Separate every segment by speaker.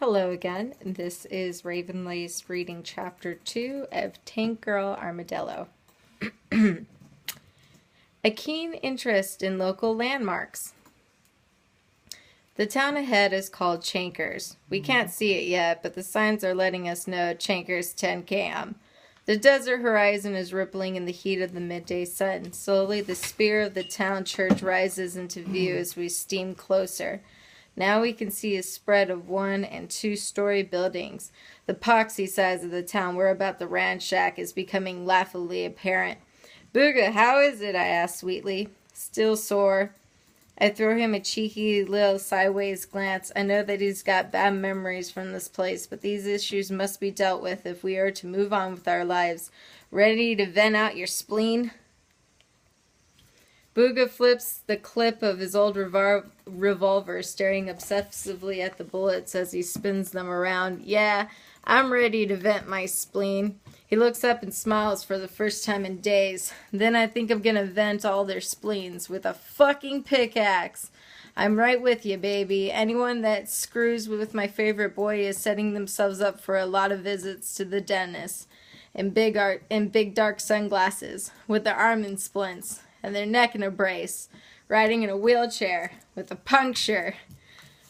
Speaker 1: Hello again. This is Ravenlaced reading Chapter 2 of Tank Girl Armadillo. A keen interest in local landmarks. The town ahead is called Chankers. We can't see it yet, but the signs are letting us know Chankers 10 km. The desert horizon is rippling in the heat of the midday sun. Slowly, the spire of the town church rises into view as we steam closer. Now we can see a spread of 1- and 2-story buildings. The poxy size of the town we're about to ransack is becoming laughably apparent. "Booga, how is it?" I ask sweetly. "Still sore." I throw him a cheeky little sideways glance. I know that he's got bad memories from this place, but these issues must be dealt with if we are to move on with our lives. Ready to vent out your spleen? Booga flips the clip of his old revolver, staring obsessively at the bullets as he spins them around. "Yeah, I'm ready to vent my spleen." He looks up and smiles for the first time in days. "Then I think I'm gonna vent all their spleens with a fucking pickaxe." "I'm right with you, baby. Anyone that screws with my favorite boy is setting themselves up for a lot of visits to the dentist in big dark sunglasses with their arm in splints and their neck in a brace, riding in a wheelchair with a puncture."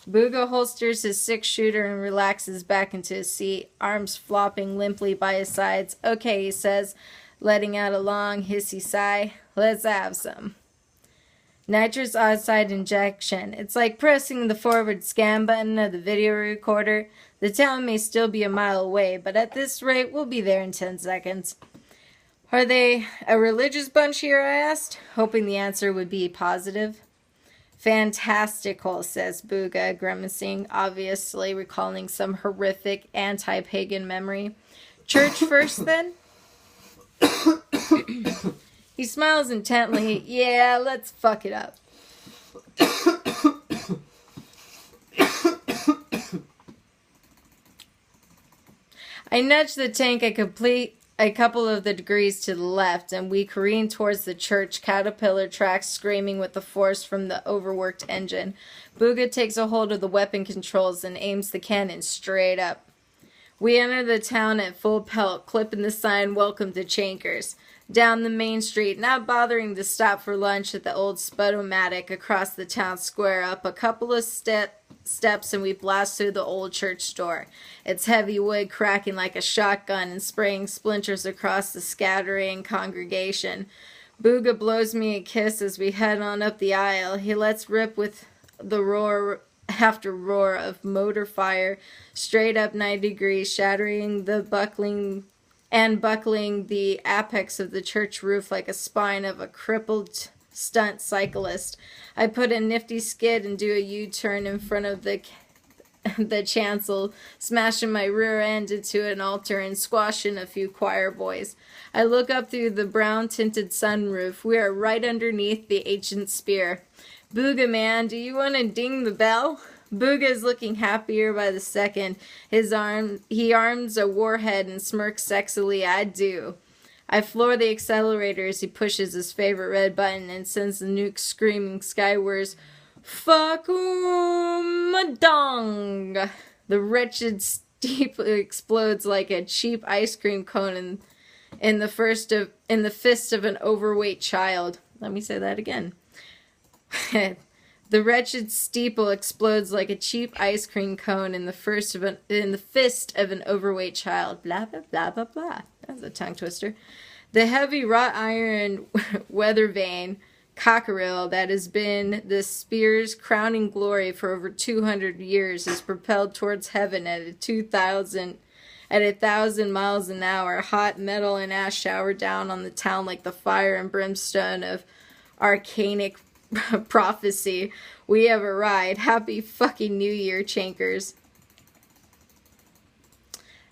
Speaker 1: Booga holsters his 6-shooter and relaxes back into his seat, arms flopping limply by his sides. "Okay," he says, letting out a long, hissy sigh. "Let's have some." Nitrous oxide injection. It's like pressing the forward scan button of the video recorder. The town may still be a mile away, but at this rate, we'll be there in 10 seconds. "Are they a religious bunch here?" I asked, hoping the answer would be positive. "Fantastical," says Booga, grimacing, obviously recalling some horrific anti-pagan memory. "Church first, then?" He smiles intently. "Yeah, let's fuck it up." I nudge the tank a couple of the degrees to the left, and we careen towards the church, caterpillar tracks screaming with the force from the overworked engine. Booga takes a hold of the weapon controls and aims the cannon straight up. We enter the town at full pelt, clipping the sign, "Welcome to Chankers." Down the main street, not bothering to stop for lunch at the old Spudomatic across the town square, up a couple of steps and we blast through the old church door, its heavy wood cracking like a shotgun and spraying splinters across the scattering congregation. Booga blows me a kiss as we head on up the aisle. He lets rip with the roar after roar of motor fire, straight up 90 degrees, shattering the buckling the apex of the church roof like a spine of a crippled stunt cyclist. I put a nifty skid and do a U-turn in front of the chancel, smashing my rear end into an altar and squashing a few choir boys. I look up through the brown-tinted sunroof. We are right underneath the ancient spear. "Booga, man, do you want to ding the bell?" Booga is looking happier by the second. He arms a warhead and smirks sexily. "I do." I floor the accelerator as he pushes his favorite red button and sends the nuke screaming skywards. "Fuck dong!" The wretched steeple explodes like a cheap ice cream cone in the fist of an overweight child. Let me say that again. The wretched steeple explodes like a cheap ice cream cone in the fist of an overweight child. Blah blah blah blah blah. That's a tongue twister. The heavy wrought iron weather vane cockerill that has been the spear's crowning glory for over 200 years is propelled towards heaven at 1,000 miles an hour. Hot metal and ash shower down on the town like the fire and brimstone of arcanic prophecy. We have arrived. Happy fucking New Year, Chankers.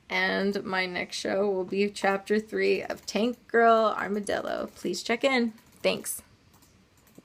Speaker 1: And my next show will be Chapter 3 of Tank Girl Armadillo. Please check in. Thanks.